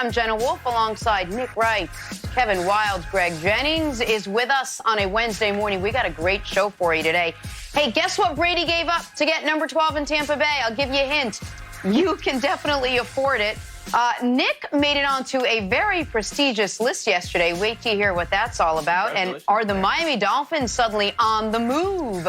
I'm Jenna Wolf alongside Nick Wright, Kevin Wildes, Greg Jennings is with us on a Wednesday morning. We got a great show for you today. Hey, guess what Brady gave up to get number 12 in Tampa Bay? I'll give you a hint. You can definitely afford it. Nick made it onto a very prestigious list yesterday. Wait till you hear what that's all about. And are the Miami Dolphins suddenly on the move?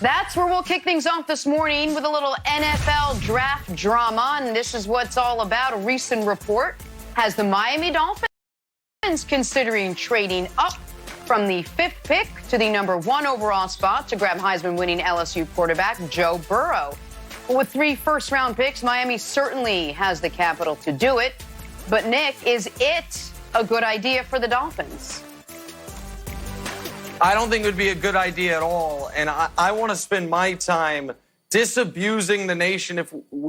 That's where we'll kick things off this morning with a little NFL draft drama. And this is what it's all about. A recent report has the Miami Dolphins considering trading up from the 5th pick to the number 1 overall spot to grab Heisman-winning LSU quarterback Joe Burrow. With 3 first-round picks, Miami certainly has the capital to do it. But, Nick, is it a good idea for the Dolphins? I don't think it would be a good idea at all. And I want to spend my time disabusing the nation,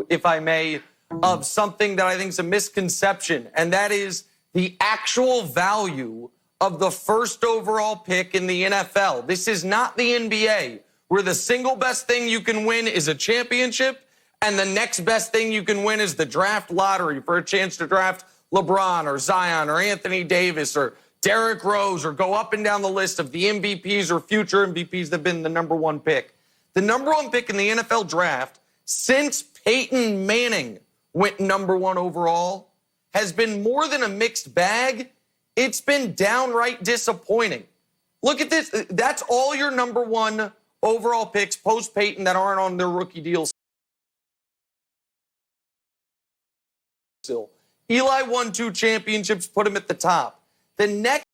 if I may, of something that I think is a misconception. And that is the actual value of the first overall pick in the NFL. This is not the NBA, where the single best thing you can win is a championship, and the next best thing you can win is the draft lottery for a chance to draft LeBron or Zion or Anthony Davis or Derrick Rose, or go up and down the list of the MVPs or future MVPs that have been the number 1 pick. The number 1 pick in the NFL draft since Peyton Manning went number 1 overall has been more than a mixed bag. It's been downright disappointing. Look at this. That's all your number 1 overall picks post-Peyton that aren't on their rookie deals still. Eli won 2 championships, put him at the top. The next,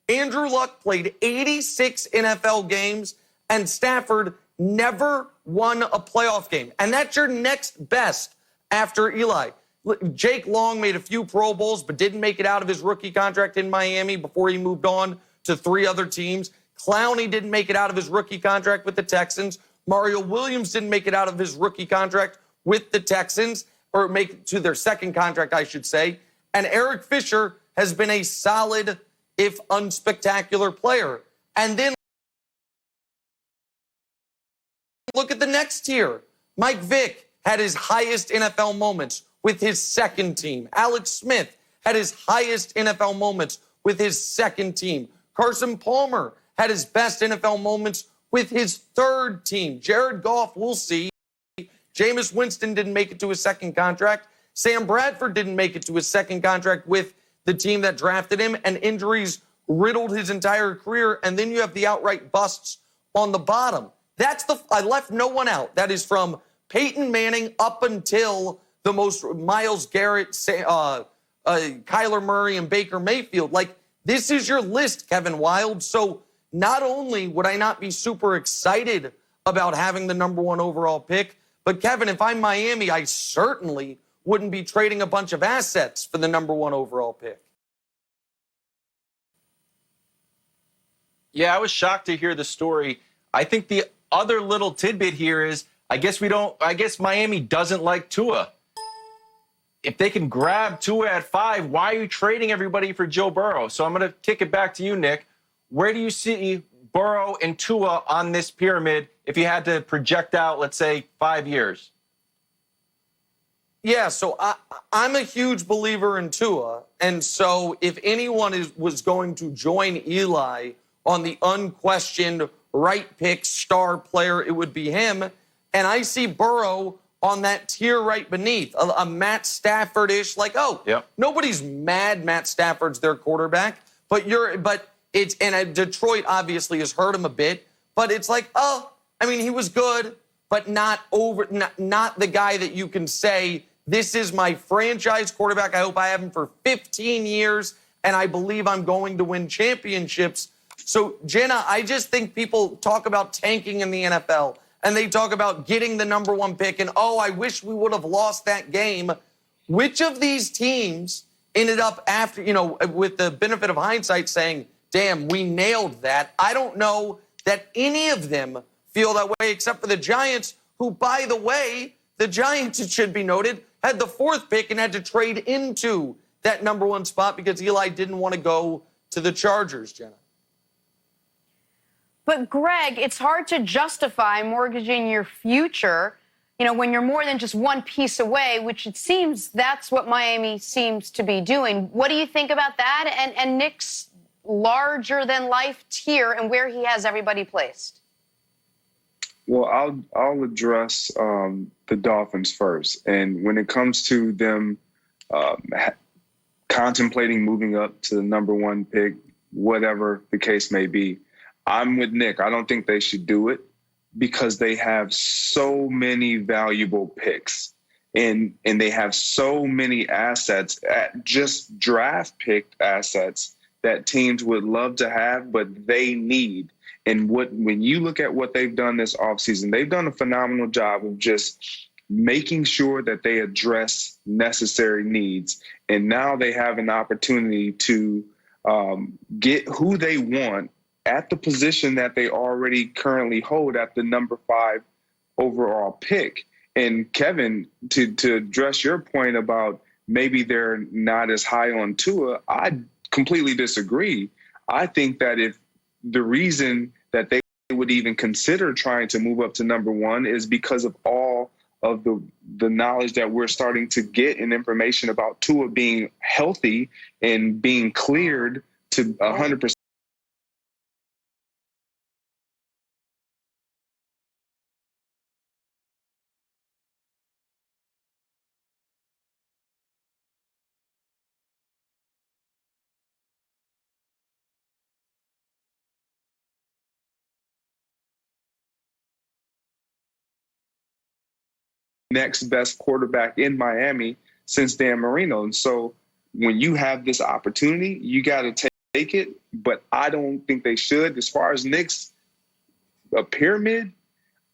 Andrew Luck played 86 NFL games, and Stafford never won a playoff game. And that's your next best after Eli. Jake Long made a few Pro Bowls, but didn't make it out of his rookie contract in Miami before he moved on to 3 other teams. Clowney didn't make it out of his rookie contract with the Texans. Mario Williams didn't make it out of his rookie contract with the Texans, or make it to their second contract, I should say. And Eric Fisher has been a solid, if unspectacular, player. And then look at the next tier. Mike Vick had his highest NFL moments with his second team. Alex Smith had his highest NFL moments with his second team. Carson Palmer had his best NFL moments with his third team. Jared Goff, we'll see. Jameis Winston didn't make it to his second contract. Sam Bradford didn't make it to his second contract with the team that drafted him, and injuries riddled his entire career. And then you have the outright busts on the bottom. I left no one out. That is from Peyton Manning up until the most Myles Garrett, Kyler Murray, and Baker Mayfield. Like, this is your list, Kevin Wildes. So not only would I not be super excited about having the number 1 overall pick, but Kevin, if I'm Miami, I certainly wouldn't be trading a bunch of assets for the number 1 overall pick. Yeah, I was shocked to hear the story. I think the other little tidbit here is, I guess Miami doesn't like Tua. If they can grab Tua at 5, why are you trading everybody for Joe Burrow? So I'm going to kick it back to you, Nick. Where do you see Burrow and Tua on this pyramid if you had to project out, let's say, 5 years? Yeah, so I'm a huge believer in Tua. And so if anyone was going to join Eli on the unquestioned right pick star player, it would be him. And I see Burrow on that tier right beneath, a Matt Stafford-ish, like, nobody's mad Matt Stafford's their quarterback, and Detroit obviously has hurt him a bit, but it's like, he was good, but not the guy that you can say, this is my franchise quarterback. I hope I have him for 15 years, and I believe I'm going to win championships. So, Jenna, I just think people talk about tanking in the NFL, and they talk about getting the number 1 pick, and, I wish we would have lost that game. Which of these teams ended up after, with the benefit of hindsight saying, damn, we nailed that? I don't know that any of them feel that way, except for the Giants, who, by the way, the Giants, it should be noted, had the 4th pick and had to trade into that number 1 spot because Eli didn't want to go to the Chargers, Jenna. But, Greg, it's hard to justify mortgaging your future when you're more than just one piece away, which it seems that's what Miami seems to be doing. What do you think about that and Nick's larger-than-life tier and where he has everybody placed? Well, I'll address the Dolphins first. And when it comes to them contemplating moving up to the number one pick, whatever the case may be, I'm with Nick. I don't think they should do it because they have so many valuable picks and they have so many assets, just draft picked assets that teams would love to have, but they need. And when you look at what they've done this offseason, they've done a phenomenal job of just making sure that they address necessary needs. And now they have an opportunity to get who they want at the position that they already currently hold at the number 5 overall pick. And Kevin, to address your point about maybe they're not as high on Tua, I completely disagree. I think that if the reason that they would even consider trying to move up to number 1 is because of all of the knowledge that we're starting to get and information about Tua being healthy and being cleared to 100%. Next best quarterback in Miami since Dan Marino. And so when you have this opportunity, you got to take it, but I don't think they should. As far as Nick's a pyramid,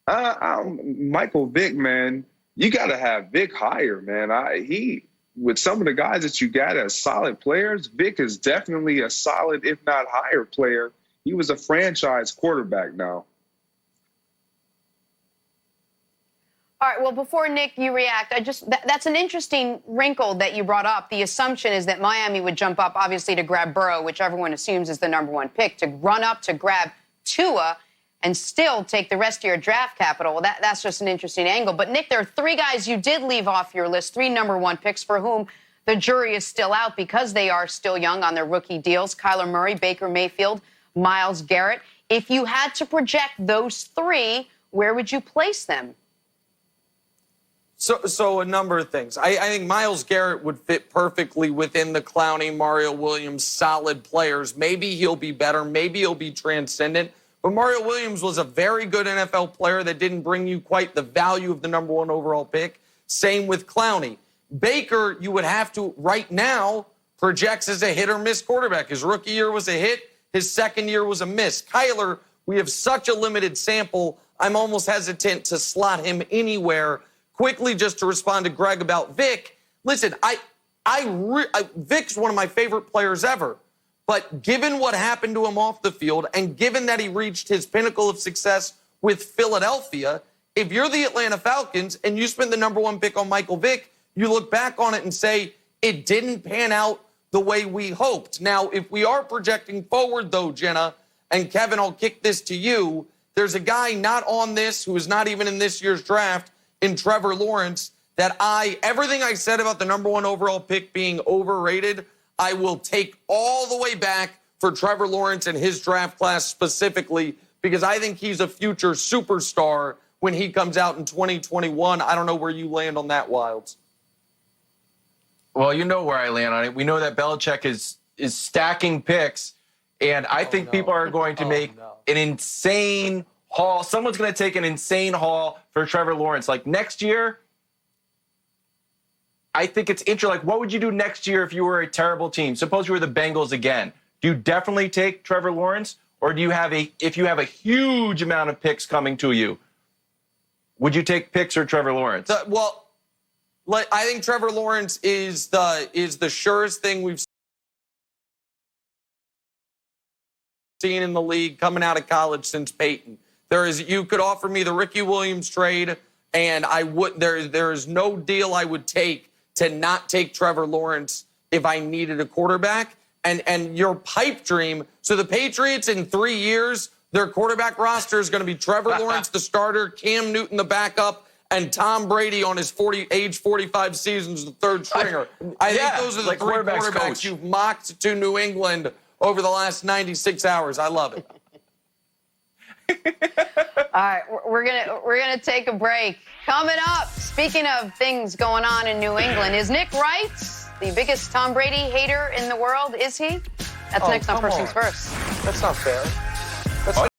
Michael Vick, man, you got to have Vick higher, man. With some of the guys that you got as solid players, Vick is definitely a solid, if not higher player. He was a franchise quarterback now. All right, well, before, Nick, you react, that's an interesting wrinkle that you brought up. The assumption is that Miami would jump up, obviously, to grab Burrow, which everyone assumes is the number 1 pick, to run up to grab Tua and still take the rest of your draft capital. Well, that's just an interesting angle. But, Nick, there are 3 guys you did leave off your list, 3 number 1 picks for whom the jury is still out because they are still young on their rookie deals. Kyler Murray, Baker Mayfield, Myles Garrett. If you had to project those 3, where would you place them? So a number of things. I think Myles Garrett would fit perfectly within the Clowney, Mario Williams, solid players. Maybe he'll be better. Maybe he'll be transcendent. But Mario Williams was a very good NFL player that didn't bring you quite the value of the number 1 overall pick. Same with Clowney. Baker, you would have to, right now, projects as a hit-or-miss quarterback. His rookie year was a hit. His second year was a miss. Kyler, we have such a limited sample, I'm almost hesitant to slot him anywhere. Quickly, just to respond to Greg about Vic, listen, Vic's one of my favorite players ever. But given what happened to him off the field and given that he reached his pinnacle of success with Philadelphia, if you're the Atlanta Falcons and you spend the number 1 pick on Michael Vick, you look back on it and say, it didn't pan out the way we hoped. Now, if we are projecting forward, though, Jenna, and Kevin, I'll kick this to you, there's a guy not on this who is not even in this year's draft, in Trevor Lawrence, that everything I said about the number 1 overall pick being overrated, I will take all the way back for Trevor Lawrence and his draft class specifically, because I think he's a future superstar when he comes out in 2021. I don't know where you land on that, Wilds. Well, you know where I land on it. We know that Belichick is stacking picks, and I think people are going to make an insane haul. Someone's going to take an insane haul for Trevor Lawrence. Like next year, I think it's interesting. Like, what would you do next year if you were a terrible team? Suppose you were the Bengals again. Do you definitely take Trevor Lawrence, or do you have if you have a huge amount of picks coming to you, would you take picks or Trevor Lawrence? I think Trevor Lawrence is the surest thing we've seen in the league coming out of college since Peyton. You could offer me the Ricky Williams trade, and there is no deal I would take to not take Trevor Lawrence if I needed a quarterback. And your pipe dream, so the Patriots in 3 years, their quarterback roster is going to be Trevor Lawrence, the starter, Cam Newton, the backup, and Tom Brady on his age 45 seasons, the third stringer. I think those are the like three quarterback's quarterbacks coach. you've mocked to New England over the last 96 hours. I love it. All right, we're gonna take a break. Coming up, speaking of things going on in New England, is Nick Wright the biggest Tom Brady hater in the world? Is he? That's next on come First Things on. First. That's not fair.